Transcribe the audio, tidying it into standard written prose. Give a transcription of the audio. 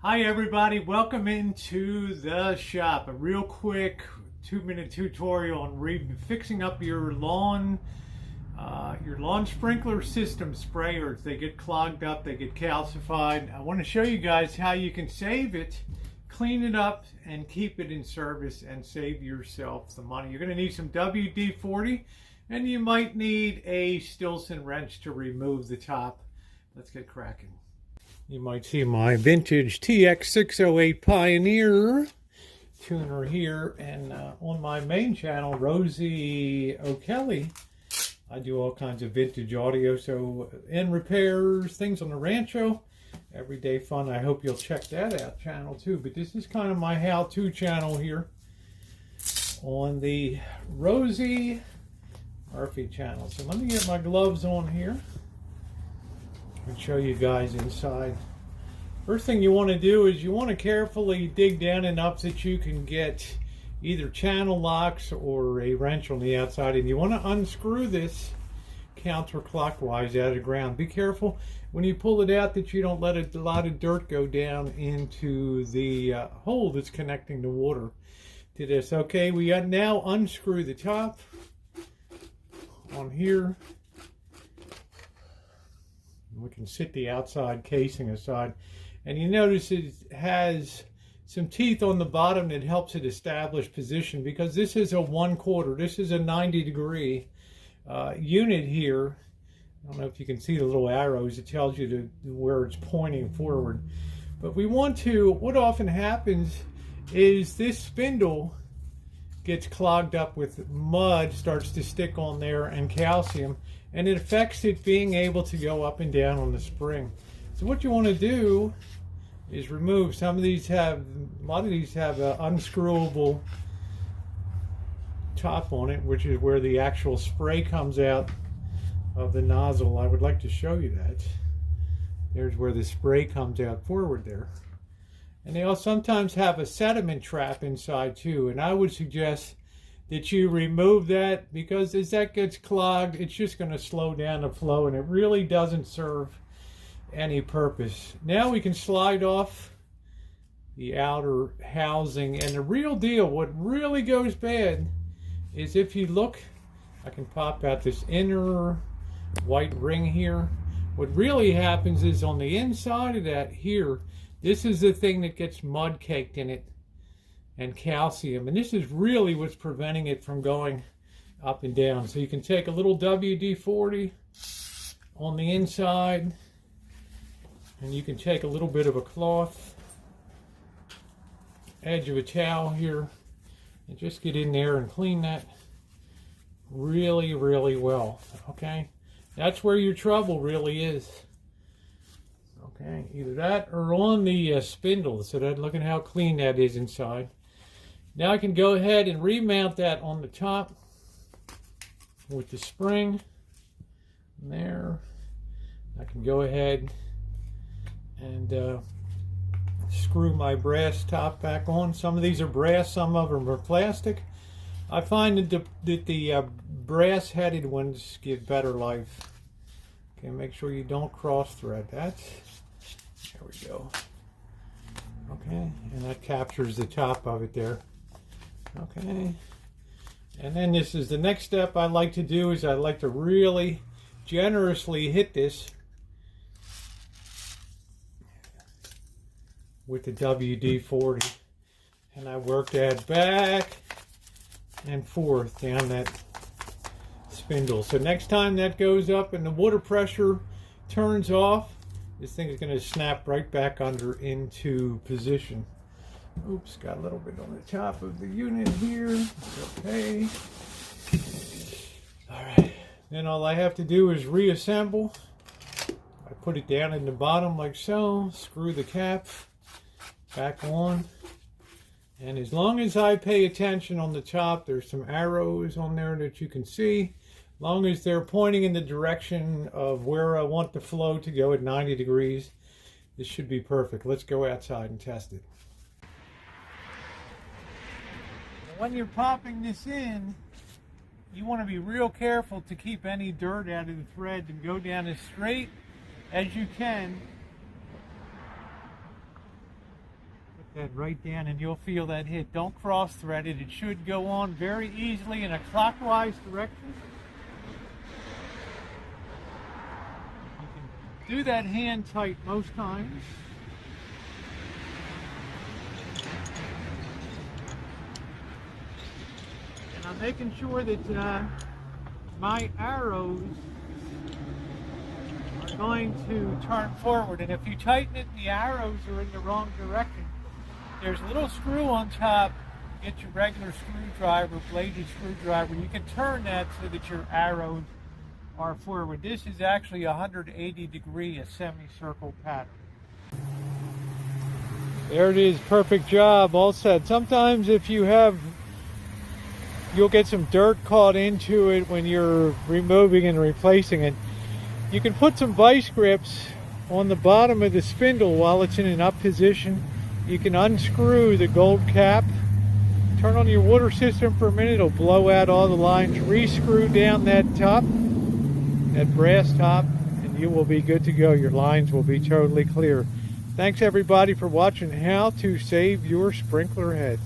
Hi everybody, welcome into the shop. A real quick 2-minute tutorial on fixing up your lawn sprinkler system sprayers. They get clogged up, they get calcified. I want to show you guys how you can save it, clean it up, and keep it in service and save yourself some money. You're going to need some WD-40 and you might need a Stilson wrench to remove the top. Let's get cracking. You might see my vintage TX608 Pioneer tuner here, and on my main channel, Rosie O'Kelly, I do all kinds of vintage audio, and repairs, things on the rancho, everyday fun. I hope you'll check that out channel too, but this is kind of my how-to channel here on the Rosie Murphy channel. So let me get my gloves on here and show you guys inside. First thing you want to do is you want to carefully dig down enough that you can get either channel locks or a wrench on the outside, and you want to unscrew this counterclockwise out of the ground. Be careful when you pull it out that you don't let a lot of dirt go down into the hole that's connecting the water to this. Okay, we got now unscrew the top on here. We can sit the outside casing aside, and you notice it has some teeth on the bottom that helps it establish position, because this is a 1/4. This is a 90-degree unit here. I don't know if you can see the little arrows. It tells you where it's pointing forward. But we want to, what often happens is this spindle gets clogged up with mud, starts to stick on there, and calcium, and it affects it being able to go up and down on the spring. So what you want to do is remove. Some of these have, a lot of these have an unscrewable top on it, which is where the actual spray comes out of the nozzle. I would like to show you that. There's where the spray comes out forward there. And they also sometimes have a sediment trap inside too, and I would suggest that you remove that, because as that gets clogged, it's just going to slow down the flow, and it really doesn't serve any purpose. Now we can slide off the outer housing, and the real deal, what really goes bad is if you look, I can pop out this inner white ring here. What really happens is on the inside of that here, this is the thing that gets mud caked in it and calcium, and this is really what's preventing it from going up and down. So you can take a little WD-40 on the inside, and you can take a little bit of a cloth, edge of a towel here, and just get in there and clean that really, really well. Okay, that's where your trouble really is. Okay, either that or on the spindle. So that, look at how clean that is inside. Now I can go ahead and remount that on the top with the spring there. I can go ahead and screw my brass top back on. Some of these are brass, some of them are plastic. I find that the brass headed ones give better life. Okay, make sure you don't cross thread that. There we go. Okay, and that captures the top of it there. Okay, and then this is the next step I like to do, is I like to really generously hit this with the WD-40, and I work that back and forth down that spindle. So next time that goes up and the water pressure turns off, this thing is going to snap right back under into position. Oops, got a little bit on the top of the unit here. It's okay. All right, then all I have to do is reassemble. I put it down in the bottom like so, screw the cap back on, and as long as I pay attention on the top, there's some arrows on there that you can see. As long as they're pointing in the direction of where I want the flow to go at 90 degrees, this should be perfect. Let's go outside and test it. When you're popping this in, you want to be real careful to keep any dirt out of the thread and go down as straight as you can that right down and you'll feel that hit. Don't cross thread it. It should go on very easily in a clockwise direction. You can do that hand tight most times. And I'm making sure that my arrows are going to turn forward, and if you tighten it and the arrows are in the wrong direction, there's a little screw on top. Get your regular screwdriver, bladed screwdriver. You can turn that so that your arrows are forward. This is actually a 180-degree, a semicircle pattern. There it is, perfect job, all set. Sometimes if you have, you'll get some dirt caught into it when you're removing and replacing it. You can put some vice grips on the bottom of the spindle while it's in an up position. You can unscrew the gold cap, turn on your water system for a minute, it'll blow out all the lines, re-screw down that top, that brass top, and you will be good to go. Your lines will be totally clear. Thanks everybody for watching how to save your sprinkler heads.